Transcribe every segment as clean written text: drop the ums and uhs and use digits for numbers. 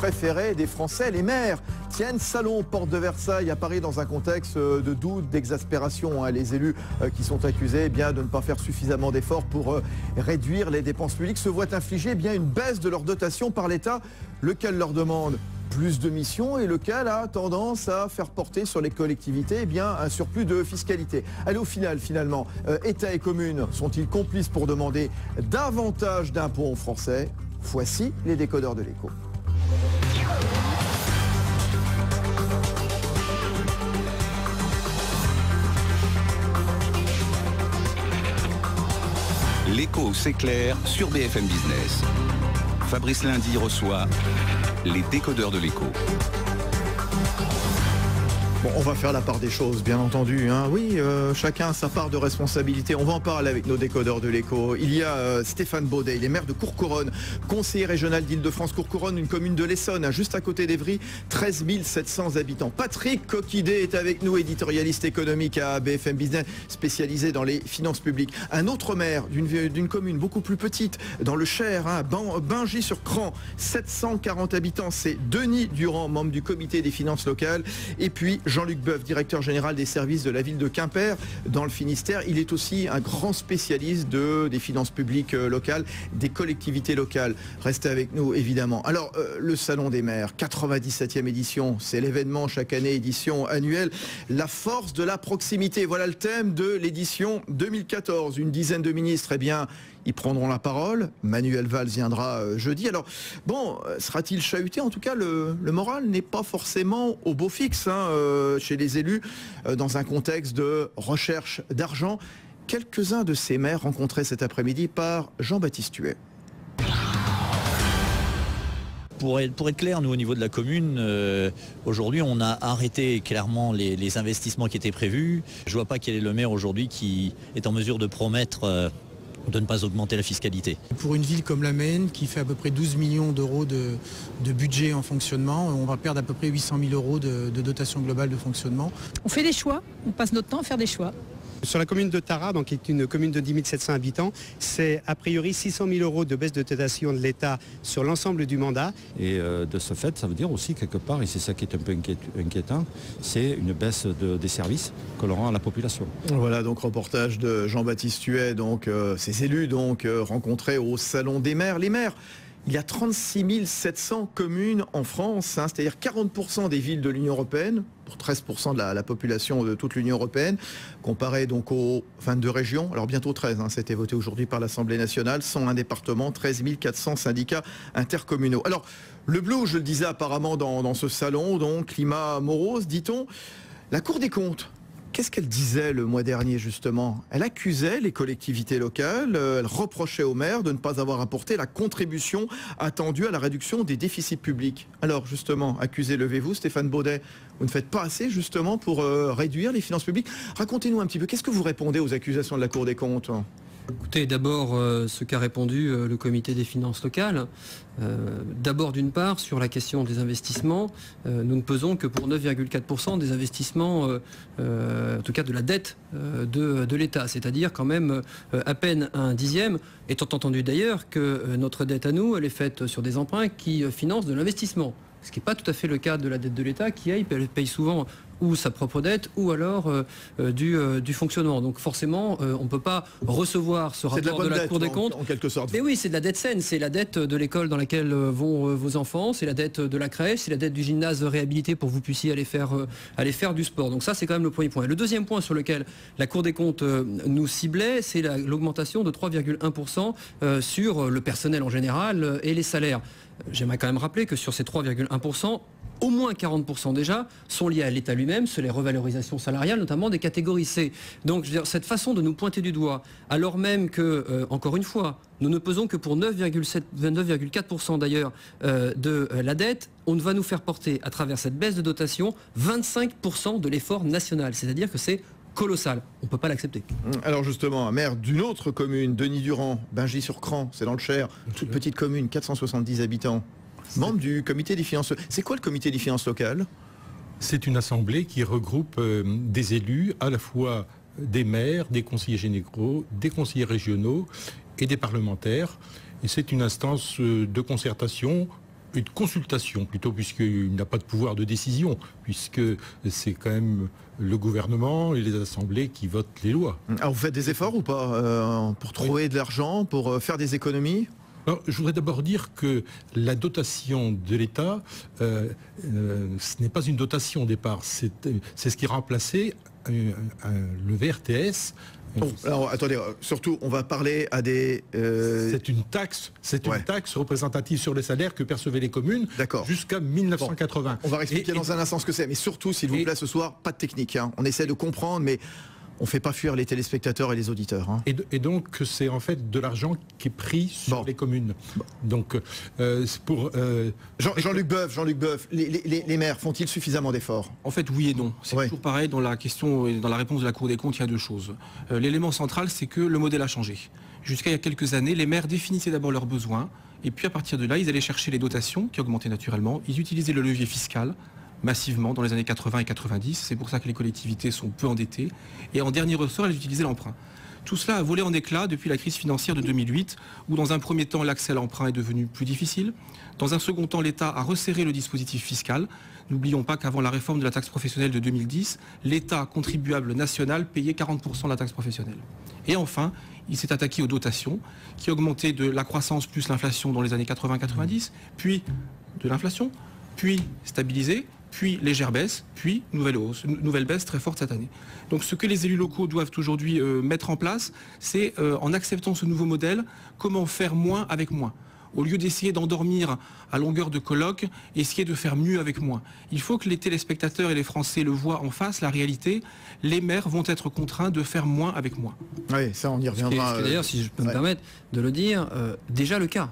préféré des Français, les maires. Tiennent salon porte de Versailles à Paris dans un contexte de doute, d'exaspération. Les élus qui sont accusés de ne pas faire suffisamment d'efforts pour réduire les dépenses publiques se voient infliger une baisse de leur dotation par l'État, lequel leur demande plus de missions et lequel a tendance à faire porter sur les collectivités un surplus de fiscalité. Allez, au final, finalement, État et communes sont-ils complices pour demander davantage d'impôts aux Français? Voici les décodeurs de l'écho. L'écho, c'est clair sur BFM Business. Fabrice Lundi reçoit les décodeurs de l'écho. Bon, on va faire la part des choses, bien entendu. Oui, chacun a sa part de responsabilité. On va en parler avec nos décodeurs de l'écho. Il y a Stéphane Baudet, il est maire de Courcouronnes, conseiller régional d'Île-de-France. Courcouronnes, une commune de l'Essonne, juste à côté d'Evry, 13 700 habitants. Patrick Coquidé est avec nous, éditorialiste économique à BFM Business, spécialisé dans les finances publiques. Un autre maire d'une commune beaucoup plus petite, dans le Cher, Bingy-sur-Cran, 740 habitants. C'est Denis Durand, membre du comité des finances locales. Et puis Jean-Luc Boeuf, directeur général des services de la ville de Quimper dans le Finistère. Il est aussi un grand spécialiste des finances publiques locales, des collectivités locales. Restez avec nous, évidemment. Alors, le Salon des maires, 97e édition, c'est l'événement chaque année, édition annuelle. La force de la proximité, voilà le thème de l'édition 2014. Une dizaine de ministres, ils prendront la parole. Manuel Valls viendra jeudi. Alors, bon, sera-t-il chahuté? En tout cas, le moral n'est pas forcément au beau fixe chez les élus, dans un contexte de recherche d'argent. Quelques-uns de ces maires rencontrés cet après-midi par Jean-Baptiste Huet. Pour être clair, nous au niveau de la commune, aujourd'hui on a arrêté clairement les investissements qui étaient prévus. Je ne vois pas quel est le maire aujourd'hui qui est en mesure de promettre de ne pas augmenter la fiscalité. Pour une ville comme la Maine, qui fait à peu près 12 millions d'euros de budget en fonctionnement, on va perdre à peu près 800 000 euros de dotation globale de fonctionnement. On fait des choix, on passe notre temps à faire des choix. Sur la commune de Tara, donc, qui est une commune de 10 700 habitants, c'est a priori 600 000 euros de baisse de dotation de l'État sur l'ensemble du mandat. Et de ce fait, ça veut dire aussi quelque part, et c'est ça qui est un peu inquiétant, c'est une baisse des services que l'on rend à la population. Voilà, donc reportage de Jean-Baptiste Huet, donc ces élus rencontrés au Salon des maires. Les maires, il y a 36 700 communes en France, c'est-à-dire 40% des villes de l'Union européenne, pour 13% de la population de toute l'Union européenne, comparé donc aux 22 régions, alors bientôt 13, c'était voté aujourd'hui par l'Assemblée nationale, 101 départements, 13 400 syndicats intercommunaux. Alors, le bleu, je le disais apparemment dans ce salon, donc climat morose, dit-on, la Cour des comptes. Qu'est-ce qu'elle disait le mois dernier, justement? Elle accusait les collectivités locales, elle reprochait aux maires de ne pas avoir apporté la contribution attendue à la réduction des déficits publics. Alors, justement, accusez, levez-vous, Stéphane Baudet. Vous ne faites pas assez, justement, pour réduire les finances publiques. Racontez-nous un petit peu, qu'est-ce que vous répondez aux accusations de la Cour des comptes? Écoutez, d'abord, ce qu'a répondu le comité des finances locales. D'abord, d'une part, sur la question des investissements, nous ne pesons que pour 9,4% des investissements, en tout cas de la dette de l'État, c'est-à-dire quand même à peine un dixième, étant entendu d'ailleurs que notre dette à nous, elle est faite sur des emprunts qui financent de l'investissement. Ce qui n'est pas tout à fait le cas de la dette de l'État qui paye souvent ou sa propre dette ou alors du fonctionnement. Donc forcément, on ne peut pas recevoir ce rapport de la Cour des comptes. En quelque sorte. Mais oui, c'est de la dette saine. C'est la dette de l'école dans laquelle vont vos enfants, c'est la dette de la crèche, c'est la dette du gymnase réhabilité pour que vous puissiez aller faire du sport. Donc ça, c'est quand même le premier point. Et le deuxième point sur lequel la Cour des comptes nous ciblait, c'est l'augmentation de 3,1% sur le personnel en général et les salaires. J'aimerais quand même rappeler que sur ces 3,1%, au moins 40% déjà sont liés à l'État lui-même, sur les revalorisations salariales, notamment des catégories C. Donc je veux dire, cette façon de nous pointer du doigt, alors même que, encore une fois, nous ne pesons que pour 9,4% d'ailleurs de la dette, on va nous faire porter, à travers cette baisse de dotation, 25% de l'effort national. C'est-à-dire que c'est colossal. On ne peut pas l'accepter. Alors justement, un maire d'une autre commune, Denis Durand, Bingy-sur-Cran, c'est dans le Cher, toute petite commune, 470 habitants, membre du comité des finances. C'est quoi le comité des finances locales? C'est une assemblée qui regroupe des élus, à la fois des maires, des conseillers généraux, des conseillers régionaux et des parlementaires. Et c'est une instance de concertation une consultation plutôt, puisqu'il n'a pas de pouvoir de décision, puisque c'est quand même le gouvernement et les assemblées qui votent les lois. Alors vous faites des efforts ou pas pour trouver de l'argent, pour faire des économies ? Alors, je voudrais d'abord dire que la dotation de l'État, ce n'est pas une dotation au départ, c'est ce qui remplaçait le VRTS. Alors attendez, surtout on va parler à des... C'est une taxe représentative sur les salaires que percevaient les communes jusqu'à 1980. Bon, on va expliquer dans un instant ce que c'est, mais surtout s'il vous plaît ce soir, pas de technique. Hein. On essaie de comprendre, mais on ne fait pas fuir les téléspectateurs et les auditeurs. Hein. Et donc c'est en fait de l'argent qui est pris sur les communes. Donc pour... Jean-Luc Boeuf, les maires font-ils suffisamment d'efforts ? En fait, oui et non. C'est toujours pareil dans la question et dans la réponse de la Cour des comptes, il y a deux choses. L'élément central, c'est que le modèle a changé. Jusqu'à il y a quelques années, les maires définissaient d'abord leurs besoins, et puis à partir de là, ils allaient chercher les dotations qui augmentaient naturellement. Ils utilisaient le levier fiscal massivement dans les années 80 et 90. C'est pour ça que les collectivités sont peu endettées. Et en dernier ressort, elles utilisaient l'emprunt. Tout cela a volé en éclats depuis la crise financière de 2008, où dans un premier temps, l'accès à l'emprunt est devenu plus difficile. Dans un second temps, l'État a resserré le dispositif fiscal. N'oublions pas qu'avant la réforme de la taxe professionnelle de 2010, l'État contribuable national payait 40% de la taxe professionnelle. Et enfin, il s'est attaqué aux dotations, qui augmentaient de la croissance plus l'inflation dans les années 80-90, puis de l'inflation, puis stabilisé, puis légère baisse, puis nouvelle baisse très forte cette année. Donc ce que les élus locaux doivent aujourd'hui mettre en place, c'est en acceptant ce nouveau modèle, comment faire moins avec moins. Au lieu d'essayer d'endormir à longueur de colloque, essayer de faire mieux avec moins. Il faut que les téléspectateurs et les Français le voient en face, la réalité. Les maires vont être contraints de faire moins avec moins. Oui, ça on y reviendra. D'ailleurs, si je peux me permettre de le dire, déjà le cas.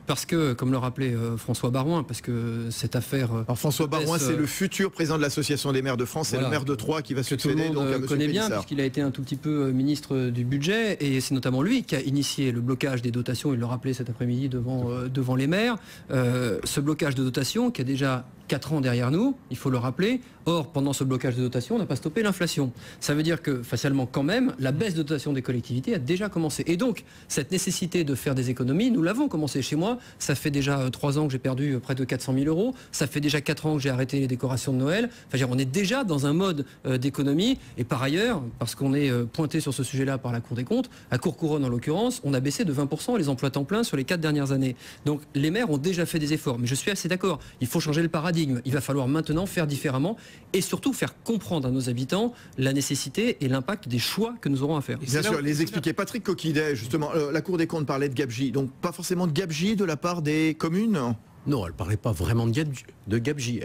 Parce que, comme le rappelait François Baroin, parce que cette affaire... Alors François Baroin, c'est le futur président de l'Association des maires de France, c'est le maire de Troyes qui va succéder. Tout le monde connaît bien, puisqu'il a été un tout petit peu ministre du budget, et c'est notamment lui qui a initié le blocage des dotations, il le rappelait cet après-midi devant les maires. Ce blocage de dotation qui a déjà 4 ans derrière nous, il faut le rappeler. Or, pendant ce blocage de dotation, on n'a pas stoppé l'inflation. Ça veut dire que, facialement quand même, la baisse de dotation des collectivités a déjà commencé. Et donc, cette nécessité de faire des économies, nous l'avons commencé chez moi. Ça fait déjà 3 ans que j'ai perdu près de 400 000 euros. Ça fait déjà 4 ans que j'ai arrêté les décorations de Noël. Enfin, on est déjà dans un mode d'économie. Et par ailleurs, parce qu'on est pointé sur ce sujet-là par la Cour des comptes, à Courcouronnes en l'occurrence, on a baissé de 20% les emplois temps plein sur les 4 dernières années. Donc, les maires ont déjà fait des efforts. Mais je suis assez d'accord. Il faut changer le paradigme. Il va falloir maintenant faire différemment et surtout faire comprendre à nos habitants la nécessité et l'impact des choix que nous aurons à faire. Bien sûr, les expliquer. Patrick Coquillet, justement, la Cour des comptes parlait de gabegie, donc pas forcément de gabegie de la part des communes ? Non, elle ne parlait pas vraiment de gabegie.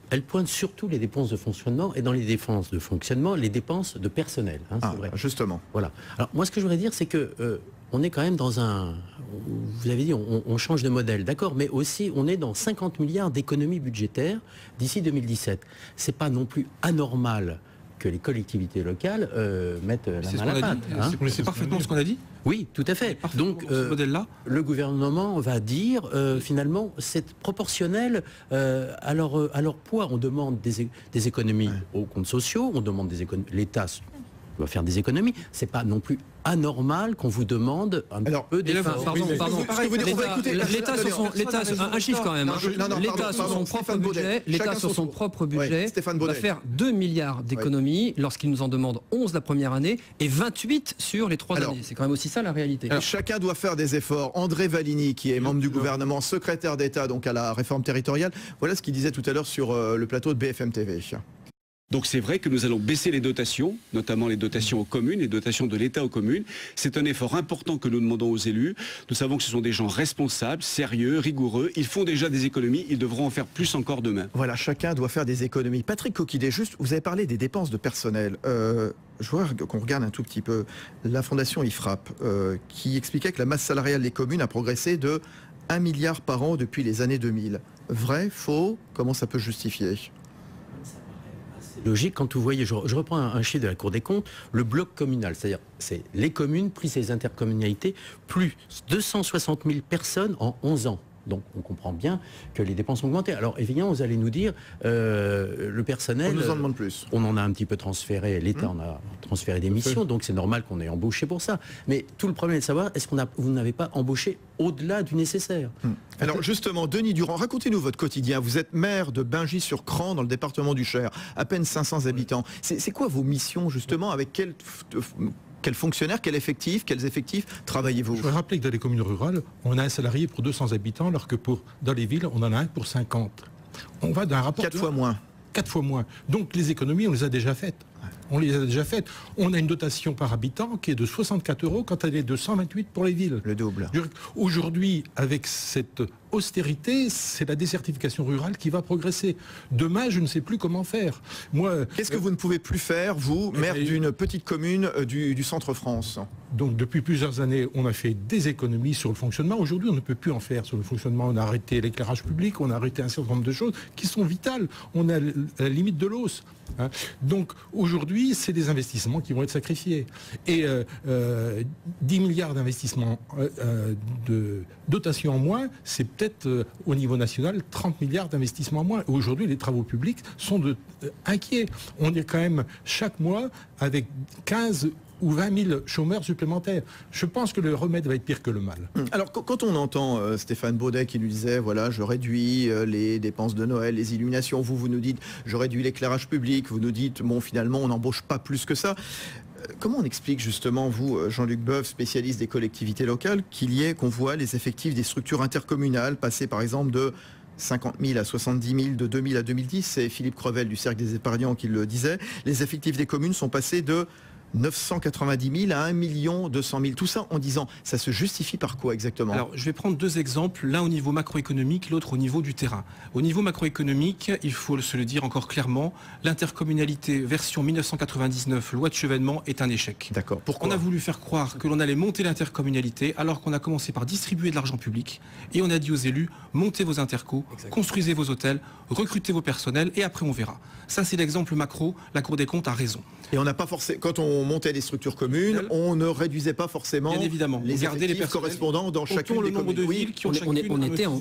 Elle pointe surtout les dépenses de fonctionnement et dans les dépenses de fonctionnement, les dépenses de personnel. C'est vrai. Justement. Voilà. Alors moi, ce que je voudrais dire, c'est que on est quand même dans un... Vous avez dit, on change de modèle, d'accord, mais aussi on est dans 50 milliards d'économies budgétaires d'ici 2017. C'est pas non plus anormal que les collectivités locales mettent la main à la pâte. C'est parfaitement ce qu'on a dit. Oui, tout à fait. Donc, ce modèle-là, le gouvernement va dire, finalement, c'est proportionnel à leur poids. On demande des économies aux comptes sociaux, on demande des économies... L'État va faire des économies. C'est pas non plus anormal qu'on vous demande un peu d'efforts. L'État, un chiffre quand même. L'État sur son propre budget, l'État sur son propre budget va faire 2 milliards d'économies lorsqu'il nous en demande 11 la première année et 28 sur les 3 années. C'est quand même aussi ça la réalité. Chacun doit faire des efforts. André Valigny, qui est membre du gouvernement, secrétaire d'État donc à la réforme territoriale, voilà ce qu'il disait tout à l'heure sur le plateau de BFM TV. Donc c'est vrai que nous allons baisser les dotations, notamment les dotations aux communes, les dotations de l'État aux communes. C'est un effort important que nous demandons aux élus. Nous savons que ce sont des gens responsables, sérieux, rigoureux. Ils font déjà des économies, ils devront en faire plus encore demain. Voilà, chacun doit faire des économies. Patrick Coquillet, juste, vous avez parlé des dépenses de personnel. Je vois qu'on regarde un tout petit peu la fondation IFRAP, qui expliquait que la masse salariale des communes a progressé de 1 milliard par an depuis les années 2000. Vrai, faux, comment ça peut justifier ? Logique quand vous voyez, je reprends un chiffre de la Cour des comptes, le bloc communal, c'est-à-dire c'est les communes plus les intercommunalités, plus 260 000 personnes en 11 ans. Donc on comprend bien que les dépenses ont augmenté. Alors évidemment, vous allez nous dire, le personnel... On nous en demande plus. On en a un petit peu transféré, l'État en a transféré des missions, donc c'est normal qu'on ait embauché pour ça. Mais tout le problème est de savoir, est-ce que vous n'avez pas embauché au-delà du nécessaire? Alors justement, Denis Durand, racontez-nous votre quotidien. Vous êtes maire de Bingy-sur-Cran, dans le département du Cher, à peine 500 habitants. C'est quoi vos missions justement? Avec quels fonctionnaires, quels effectifs travaillez-vous? Je voudrais rappeler que dans les communes rurales, on a un salarié pour 200 habitants, alors que dans les villes, on en a un pour 50. On va d'un rapport... 4 fois moins. 4 fois moins. Donc les économies, on les a déjà faites. On les a déjà faites. On a une dotation par habitant qui est de 64 € quand elle est de 128 pour les villes. Le double. Aujourd'hui, avec cette austérité, c'est la désertification rurale qui va progresser. Demain, je ne sais plus comment faire. Qu'est-ce que vous ne pouvez plus faire, vous, maire d'une petite commune du centre-France? Donc depuis plusieurs années, on a fait des économies sur le fonctionnement. Aujourd'hui, on ne peut plus en faire sur le fonctionnement. On a arrêté l'éclairage public, on a arrêté un certain nombre de choses qui sont vitales. On est à la limite de l'os. Donc aujourd'hui, c'est des investissements qui vont être sacrifiés. Et 10 milliards d'investissements de dotation en moins, c'est peut-être au niveau national 30 milliards d'investissements en moins. Aujourd'hui, les travaux publics sont inquiets. On est quand même chaque mois avec 15 ou 20 000 chômeurs supplémentaires. Je pense que le remède va être pire que le mal. Alors quand on entend Stéphane Baudet qui nous disait, voilà, je réduis les dépenses de Noël, les illuminations, vous nous dites, je réduis l'éclairage public, vous nous dites, bon, finalement, on n'embauche pas plus que ça. Comment on explique justement, vous, Jean-Luc Boeuf, spécialiste des collectivités locales, qu'on voit les effectifs des structures intercommunales passer par exemple de 50 000 à 70 000, de 2000 à 2010, c'est Philippe Crevel du Cercle des Épargnants qui le disait, les effectifs des communes sont passés de 990 000 à 1 200 000. Tout ça en disant, ça se justifie par quoi exactement? Alors, je vais prendre deux exemples, l'un au niveau macroéconomique, l'autre au niveau du terrain. Au niveau macroéconomique, il faut se le dire encore clairement, l'intercommunalité version 1999, loi de Chevènement, est un échec. D'accord. Pourquoi? On a voulu faire croire que l'on allait monter l'intercommunalité, alors qu'on a commencé par distribuer de l'argent public, et on a dit aux élus, montez vos intercos, construisez vos hôtels, recrutez vos personnels, et après on verra. Ça, c'est l'exemple macro, la Cour des comptes a raison. Et on n'a pas forcément, quand on montait des structures communes, on ne réduisait pas forcément les effectifs correspondants dans chacune des communes. De villes qui ont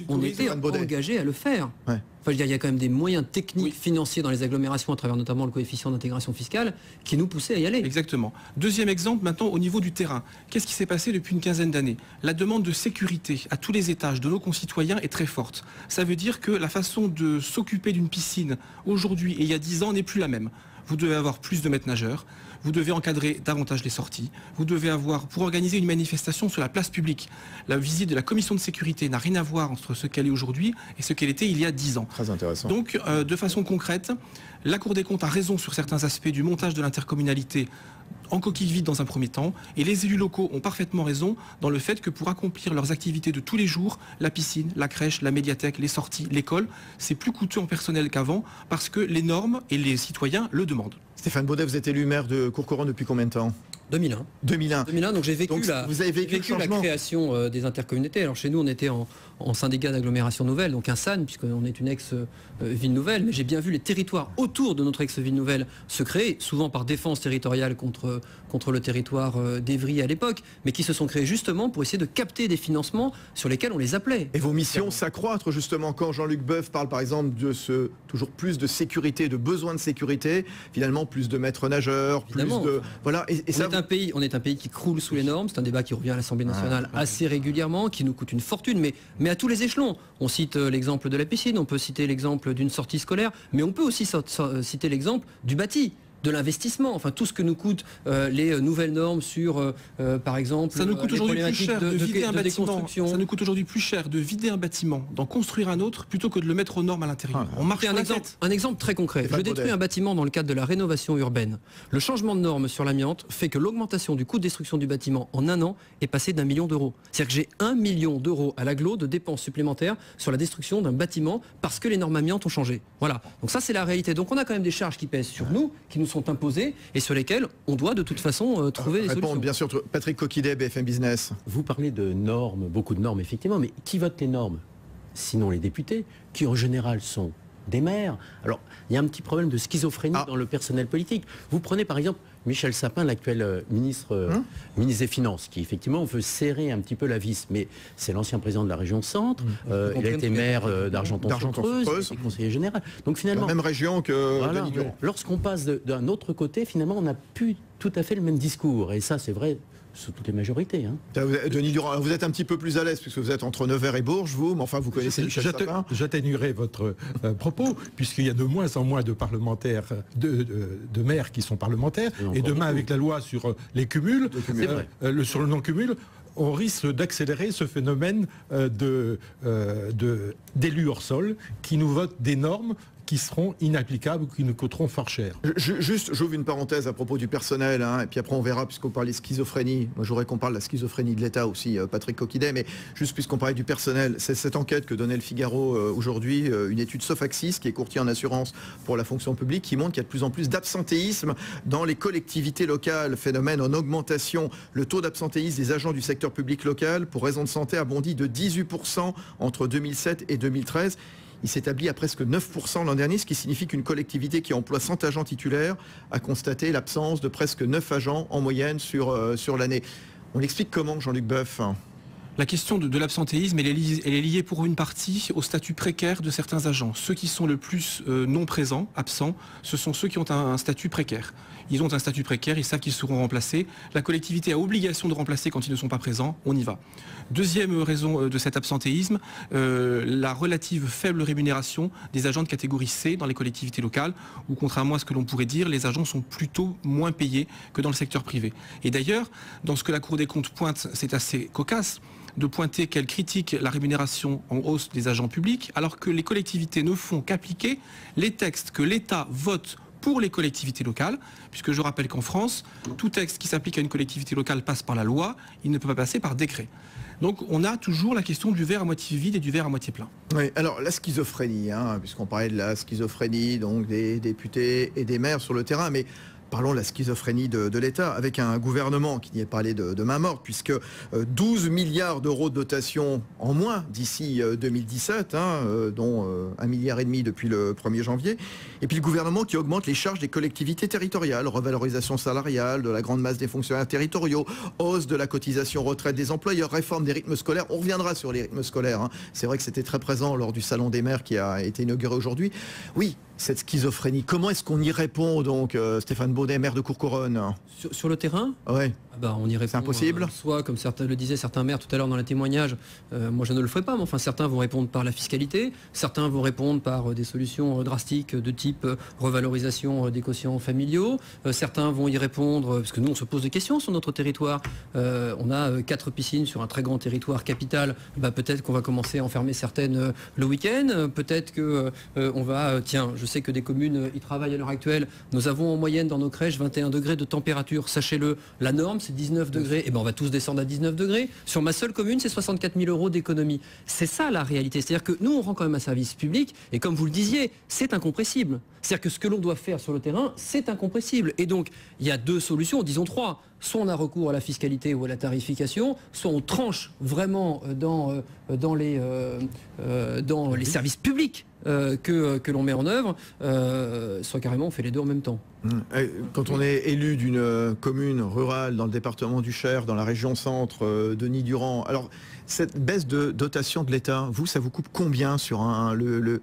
on était engagé à le faire. Ouais. Enfin, je veux dire, il y a quand même des moyens techniques, financiers dans les agglomérations, à travers notamment le coefficient d'intégration fiscale, qui nous poussaient à y aller. Exactement. Deuxième exemple, maintenant, au niveau du terrain. Qu'est-ce qui s'est passé depuis une quinzaine d'années? La demande de sécurité à tous les étages de nos concitoyens est très forte. Ça veut dire que la façon de s'occuper d'une piscine aujourd'hui et il y a 10 ans n'est plus la même. Vous devez avoir plus de maîtres nageurs, vous devez encadrer davantage les sorties, vous devez avoir, pour organiser une manifestation sur la place publique, la visite de la commission de sécurité n'a rien à voir entre ce qu'elle est aujourd'hui et ce qu'elle était il y a 10 ans. Très intéressant. Donc, de façon concrète, la Cour des comptes a raison sur certains aspects du montage de l'intercommunalité en coquille vide dans un premier temps, et les élus locaux ont parfaitement raison dans le fait que pour accomplir leurs activités de tous les jours, la piscine, la crèche, la médiathèque, les sorties, l'école, c'est plus coûteux en personnel qu'avant parce que les normes et les citoyens le demandent. Stéphane Baudet, vous êtes élu maire de Courcouronnes depuis combien de temps? 2001. 2001. Donc j'ai vécu, vous avez vécu la création des intercommunautés. Alors chez nous, on était en syndicat d'agglomération nouvelle, donc un SAN, puisqu'on est une ex-ville nouvelle, mais j'ai bien vu les territoires autour de notre ex-ville nouvelle se créer, souvent par défense territoriale contre le territoire d'Evry à l'époque, mais qui se sont créés justement pour essayer de capter des financements sur lesquels on les appelait. Et vos missions s'accroître justement quand Jean-Luc Boeuf parle par exemple de toujours plus de sécurité, de besoin de sécurité, finalement plus de maîtres nageurs, évidemment, plus de... Voilà. On est un pays qui croule sous les normes, c'est un débat qui revient à l'Assemblée nationale assez régulièrement, qui nous coûte une fortune, mais à tous les échelons. On cite l'exemple de la piscine, on peut citer l'exemple d'une sortie scolaire, mais on peut aussi citer l'exemple du bâti, de l'investissement, enfin tout ce que nous coûtent les nouvelles normes sur, par exemple, ça nous coûte aujourd'hui plus cher de vider un bâtiment. Ça nous coûte aujourd'hui plus cher de vider un bâtiment, d'en construire un autre, plutôt que de le mettre aux normes à l'intérieur. On marche un exemple très concret. Je détruis un bâtiment dans le cadre de la rénovation urbaine. Le changement de normes sur l'amiante fait que l'augmentation du coût de destruction du bâtiment en un an est passée d'1 million d'euros. C'est-à-dire que j'ai 1 million d'euros à l'agglo de dépenses supplémentaires sur la destruction d'un bâtiment parce que les normes amiante ont changé. Voilà. Donc ça c'est la réalité. Donc on a quand même des charges qui pèsent sur nous, qui nous sont imposées et sur lesquelles on doit de toute façon trouver des solutions. Bien sûr, Patrick Coquidet, BFM Business. Vous parlez de normes, beaucoup de normes effectivement, mais qui vote les normes? Sinon les députés, qui en général sont des maires. Alors, il y a un petit problème de schizophrénie dans le personnel politique. Vous prenez par exemple Michel Sapin, l'actuel ministre des Finances, qui effectivement veut serrer un petit peu la vis. Mais c'est l'ancien président de la région Centre. Il a été maire d'Argenton-sur-Creuse, et conseiller général. Donc finalement, la même région que Denis Durand. Lorsqu'on passe d'un autre côté, finalement, on n'a plus tout à fait le même discours. Et ça, c'est vrai sous toutes les majorités. Hein. Denis Durand, vous êtes un petit peu plus à l'aise puisque vous êtes entre Nevers et Bourges, vous, mais enfin vous connaissez Michel Sapin. J'atténuerai votre propos, puisqu'il y a de moins en moins de parlementaires, de maires qui sont parlementaires, et demain avec la loi sur les cumuls, sur le non-cumul, on risque d'accélérer ce phénomène d'élus hors sol qui nous votent des normes qui seront inapplicables ou qui nous coûteront fort cher. Juste, j'ouvre une parenthèse à propos du personnel, hein, et puis après on verra, puisqu'on parlait de schizophrénie. Moi, j'aurais qu'on parle de la schizophrénie de l'État aussi, Patrick Coquillet, mais juste puisqu'on parlait du personnel, c'est cette enquête que donnait le Figaro aujourd'hui, une étude Sofaxis, qui est courtier en assurance pour la fonction publique, qui montre qu'il y a de plus en plus d'absentéisme dans les collectivités locales, phénomène en augmentation. Le taux d'absentéisme des agents du secteur public local pour raison de santé a bondi de 18% entre 2007 et 2013. Il s'établit à presque 9% l'an dernier, ce qui signifie qu'une collectivité qui emploie 100 agents titulaires a constaté l'absence de presque 9 agents en moyenne sur l'année. On l'explique comment, Jean-Luc Boeuf ? La question de l'absentéisme, elle est liée pour une partie au statut précaire de certains agents. Ceux qui sont le plus non présents, absents, ce sont ceux qui ont un statut précaire. Ils ont un statut précaire, ils savent qu'ils seront remplacés. La collectivité a obligation de remplacer quand ils ne sont pas présents, on y va. Deuxième raison de cet absentéisme, la relative faible rémunération des agents de catégorie C dans les collectivités locales, où contrairement à ce que l'on pourrait dire, les agents sont plutôt moins payés que dans le secteur privé. Et d'ailleurs, dans ce que la Cour des comptes pointe, c'est assez cocasse de pointer qu'elle critique la rémunération en hausse des agents publics, alors que les collectivités ne font qu'appliquer les textes que l'État vote pour les collectivités locales, puisque je rappelle qu'en France, tout texte qui s'applique à une collectivité locale passe par la loi, il ne peut pas passer par décret. Donc on a toujours la question du verre à moitié vide et du verre à moitié plein. Oui, alors la schizophrénie, hein, puisqu'on parlait de la schizophrénie, donc des députés et des maires sur le terrain, mais parlons de la schizophrénie de l'État, avec un gouvernement qui n'y est pas allé de main morte, puisque 12 milliards d'euros de dotation en moins d'ici 2017, dont 1,5 milliard depuis le 1er janvier. Et puis le gouvernement qui augmente les charges des collectivités territoriales, revalorisation salariale de la grande masse des fonctionnaires territoriaux, hausse de la cotisation retraite des employeurs, réforme des rythmes scolaires. On reviendra sur les rythmes scolaires. Hein. C'est vrai que c'était très présent lors du Salon des maires qui a été inauguré aujourd'hui. Oui, cette schizophrénie, comment est-ce qu'on y répond donc, Stéphane Baudet, maire de Courcouronnes ? Sur le terrain ? Oui. On y répond. C'est impossible. Soit, comme certains le disaient, certains maires tout à l'heure dans les témoignages, moi je ne le ferai pas, mais enfin certains vont répondre par la fiscalité, certains vont répondre par des solutions drastiques de type revalorisation des quotients familiaux, certains vont y répondre, parce que nous on se pose des questions sur notre territoire, on a 4 piscines sur un très grand territoire capital, peut-être qu'on va commencer à en fermer certaines le week-end, peut-être que on va, je sais que des communes y travaillent à l'heure actuelle, nous avons en moyenne dans nos crèches 21 degrés de température, sachez-le, la norme c'est 19 degrés, et on va tous descendre à 19 degrés. Sur ma seule commune, c'est 64 000 euros d'économie. C'est ça la réalité. C'est-à-dire que nous, on rend quand même un service public, et comme vous le disiez, c'est incompressible. C'est-à-dire que ce que l'on doit faire sur le terrain, c'est incompressible. Et donc, il y a 2 solutions, disons 3. Soit on a recours à la fiscalité ou à la tarification, soit on tranche vraiment dans les services publics que l'on met en œuvre, soit carrément on fait les deux en même temps. Quand on est élu d'une commune rurale dans le département du Cher, dans la région centre, Denis Durand, alors cette baisse de dotation de l'État, ça vous coupe combien sur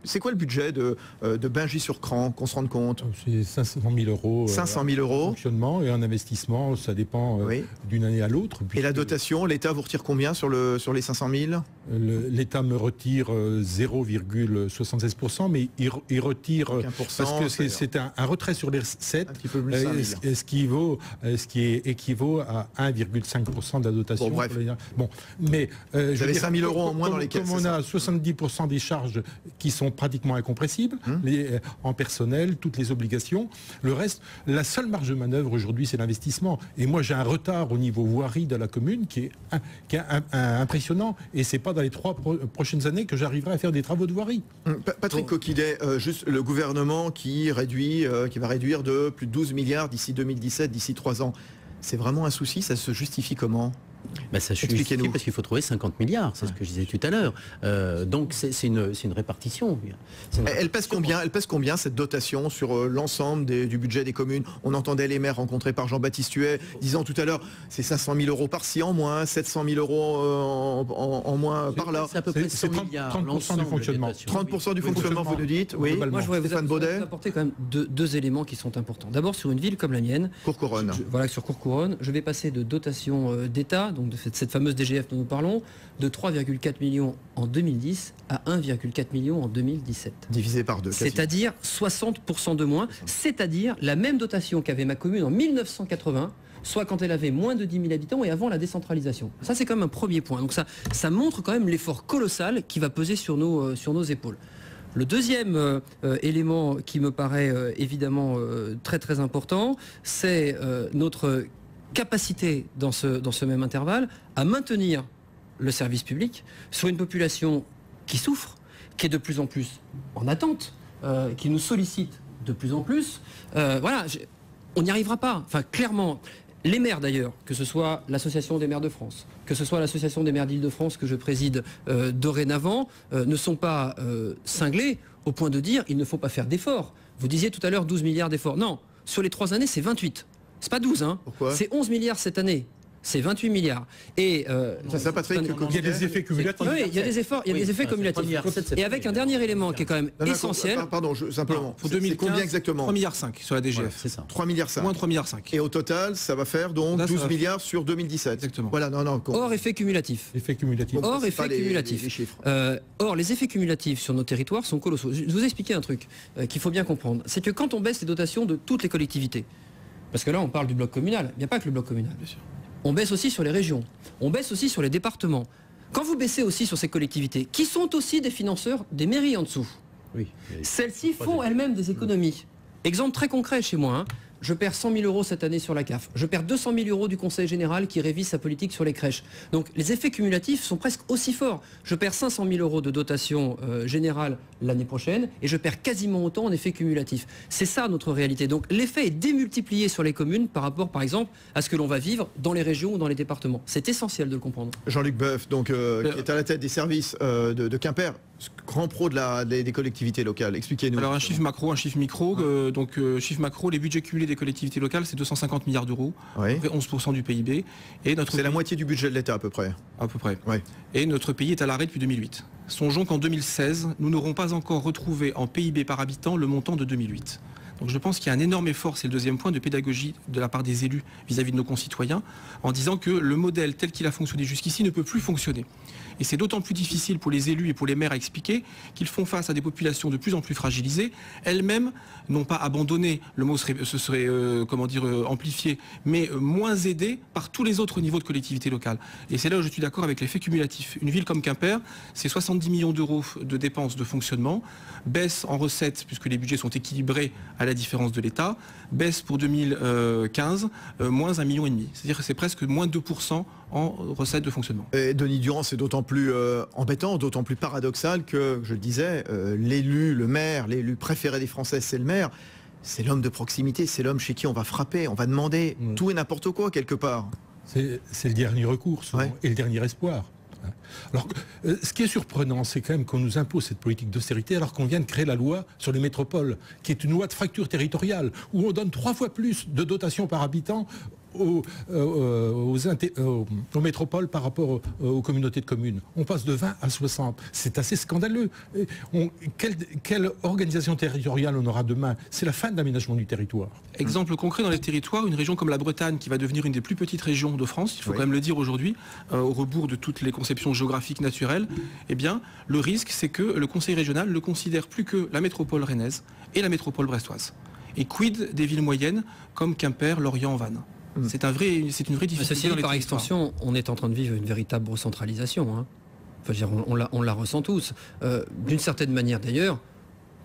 c'est quoi le budget de Bingy-sur-Cran, qu'on se rende compte ? C'est 500 000 euros. 500 000 euros. Fonctionnement et un investissement, ça dépend d'une année à l'autre. Et la dotation, l'État vous retire combien sur les 500 000 ? L'État me retire 0,76%, mais il retire parce que c'est un retrait sur les recettes, un petit peu plus ce qui équivaut à 1,5% de la dotation. Bon, bref. Mais vous avez 5 000 euros en moins dans les caisses. Comme on a 70% des charges qui sont pratiquement incompressible, en personnel, toutes les obligations, le reste, la seule marge de manœuvre aujourd'hui, c'est l'investissement. Et moi, j'ai un retard au niveau voirie de la commune qui est impressionnant, et c'est pas dans les 3 prochaines années que j'arriverai à faire des travaux de voirie. Patrick Coquillet, juste le gouvernement qui va réduire de plus de 12 milliards d'ici 2017, d'ici 3 ans. C'est vraiment un souci, ça se justifie comment ? Ça justifie parce qu'il faut trouver 50 milliards, c'est ce que je disais tout à l'heure. Donc c'est une répartition. Elle pèse combien cette dotation sur l'ensemble du budget des communes? On entendait les maires rencontrés par Jean-Baptiste Huet disant tout à l'heure, c'est 500 000 euros par-ci en moins, 700 000 euros en moins par-là. C'est à peu près 100 milliards. 30% du fonctionnement. 30% du fonctionnement, vous nous dites, oui. Moi, je voudrais vous apporter quand même deux éléments qui sont importants. D'abord, sur une ville comme la mienne, Courcouronnes. Voilà, sur Courcouronnes, je vais passer de dotation d'État, donc de cette fameuse DGF dont nous parlons, de 3,4 millions en 2010 à 1,4 million en 2017. Divisé par 2. C'est-à-dire 60% de moins, c'est-à-dire la même dotation qu'avait ma commune en 1980, soit quand elle avait moins de 10 000 habitants et avant la décentralisation. Ça, c'est quand même un premier point. Donc ça montre quand même l'effort colossal qui va peser sur nos épaules. Le deuxième élément qui me paraît évidemment très très important, c'est notre capacité dans ce même intervalle à maintenir le service public sur une population qui souffre, qui est de plus en plus en attente, qui nous sollicite de plus en plus. Voilà, on n'y arrivera pas. Enfin, clairement, les maires d'ailleurs, que ce soit l'Association des maires de France, que ce soit l'Association des maires d'Île-de-France que je préside dorénavant, ne sont pas cinglés au point de dire il ne faut pas faire d'efforts. Vous disiez tout à l'heure 12 milliards d'efforts. Non, sur les 3 années, c'est 28. C'est pas 12, hein. C'est 11 milliards cette année. C'est 28 milliards. Et c'est ça, Patrick, il y a des effets cumulatifs. Oui, il y a des efforts, il y a des effets cumulatifs. Et avec un dernier élément qui est quand même essentiel. Pardon, simplement. Pour 2015, c'est combien exactement? 3,5 milliards sur la DGF. C'est ça. 3,5 milliards. Moins 3,5 milliards. Et au total, ça va faire donc Là, 12 milliards sur 2017. Exactement. Voilà, Hors effet cumulatif. Effet cumulatif. Hors effet cumulatif. Les chiffres. Or, les effets cumulatifs sur nos territoires sont colossaux. Je vais vous expliquer un truc qu'il faut bien comprendre. C'est que quand on baisse les dotations de toutes les collectivités, parce que là, on parle du bloc communal, il n'y a pas que le bloc communal, bien sûr. On baisse aussi sur les régions, on baisse aussi sur les départements. Quand vous baissez aussi sur ces collectivités, qui sont aussi des financeurs des mairies en dessous, celles-ci font elles-mêmes des économies. Exemple très concret chez moi, je perds 100 000 euros cette année sur la CAF. Je perds 200 000 euros du Conseil général qui révise sa politique sur les crèches. Donc les effets cumulatifs sont presque aussi forts. Je perds 500 000 euros de dotation générale l'année prochaine et je perds quasiment autant en effets cumulatifs. C'est ça notre réalité. Donc l'effet est démultiplié sur les communes par rapport, par exemple, à ce que l'on va vivre dans les régions ou dans les départements. C'est essentiel de le comprendre. Jean-Luc Boeuf, donc, qui est à la tête des services de Quimper, grand pro des collectivités locales. Expliquez-nous. Alors un chiffre macro, un chiffre micro. Chiffre macro, les budgets cumulés des collectivités locales, c'est 250 milliards d'euros, oui. 11% du PIB. C'est la moitié du budget de l'État à peu près. À peu près. Oui. Et notre pays est à l'arrêt depuis 2008. Songeons qu'en 2016, nous n'aurons pas encore retrouvé en PIB par habitant le montant de 2008. Donc je pense qu'il y a un énorme effort, c'est le deuxième point, de pédagogie de la part des élus vis-à-vis de nos concitoyens, en disant que le modèle tel qu'il a fonctionné jusqu'ici ne peut plus fonctionner. Et c'est d'autant plus difficile pour les élus et pour les maires à expliquer qu'ils font face à des populations de plus en plus fragilisées, elles-mêmes n'ont pas abandonné, le mot serait amplifié, mais moins aidées par tous les autres niveaux de collectivités locales. Et c'est là où je suis d'accord avec l'effet cumulatif. Une ville comme Quimper, c'est 70 millions d'euros de dépenses de fonctionnement, baisse en recettes puisque les budgets sont équilibrés à la différence de l'État, baisse pour 2015, moins 1,5 million. C'est-à-dire que c'est presque moins 2% en recettes de fonctionnement. Et Denis Durand, c'est d'autant plus embêtant, d'autant plus paradoxal que, je le disais, l'élu, le maire, l'élu préféré des Français, c'est le maire. C'est l'homme de proximité, c'est l'homme chez qui on va frapper, on va demander tout et n'importe quoi quelque part. C'est le dernier recours souvent, et le dernier espoir. Alors, ce qui est surprenant, c'est quand même qu'on nous impose cette politique d'austérité alors qu'on vient de créer la loi sur les métropoles, qui est une loi de fracture territoriale, où on donne 3 fois plus de dotations par habitant aux métropoles par rapport aux communautés de communes. On passe de 20 à 60. C'est assez scandaleux. Quelle organisation territoriale on aura demain? C'est la fin de l'aménagement du territoire. Exemple concret dans les territoires, une région comme la Bretagne qui va devenir une des plus petites régions de France, il faut quand même le dire aujourd'hui, au rebours de toutes les conceptions géographiques naturelles, eh bien, le risque, c'est que le Conseil régional ne considère plus que la métropole rennaise et la métropole brestoise. Et quid des villes moyennes comme Quimper, Lorient, Vannes? C'est une vraie difficulté. Ceci dit, par extension, on est en train de vivre une véritable recentralisation. Hein. Enfin, je veux dire, on la ressent tous. D'une certaine manière d'ailleurs,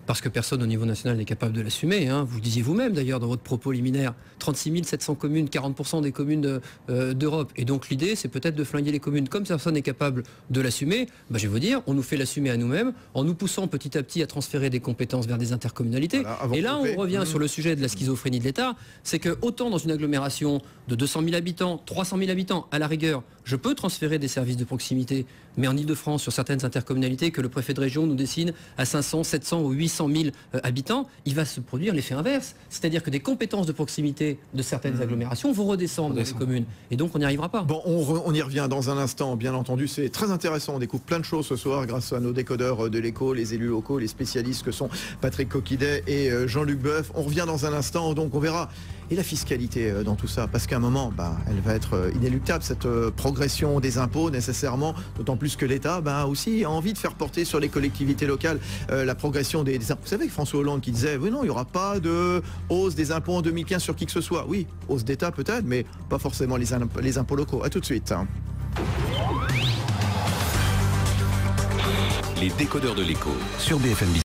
parce que personne au niveau national n'est capable de l'assumer. Hein. Vous disiez vous-même d'ailleurs dans votre propos liminaire, 36 700 communes, 40% des communes d'Europe. Et donc l'idée, c'est peut-être de flinguer les communes. Comme personne n'est capable de l'assumer, je vais vous dire, on nous fait l'assumer à nous-mêmes en nous poussant petit à petit à transférer des compétences vers des intercommunalités. Voilà, et là, on revient sur le sujet de la schizophrénie de l'État. C'est que autant dans une agglomération de 200 000 habitants, 300 000 habitants, à la rigueur, je peux transférer des services de proximité, mais en Ile-de-France, sur certaines intercommunalités que le préfet de région nous dessine à 500, 700 ou 800 000 habitants, il va se produire l'effet inverse. C'est-à-dire que des compétences de proximité de certaines agglomérations vont redescendre dans les communes. Et donc on n'y arrivera pas. Bon, on y revient dans un instant, bien entendu. C'est très intéressant. On découvre plein de choses ce soir grâce à nos décodeurs de l'écho, les élus locaux, les spécialistes que sont Patrick Coquidet et Jean-Luc Boeuf. On revient dans un instant, donc on verra. Et la fiscalité dans tout ça, parce qu'à un moment, elle va être inéluctable, cette progression des impôts nécessairement, d'autant plus que l'État aussi a envie de faire porter sur les collectivités locales la progression des impôts. Vous savez que François Hollande qui disait, oui non, il n'y aura pas de hausse des impôts en 2015 sur qui que ce soit. Oui, hausse d'État peut-être, mais pas forcément les impôts locaux. À tout de suite. Les décodeurs de l'écho sur BFM Business.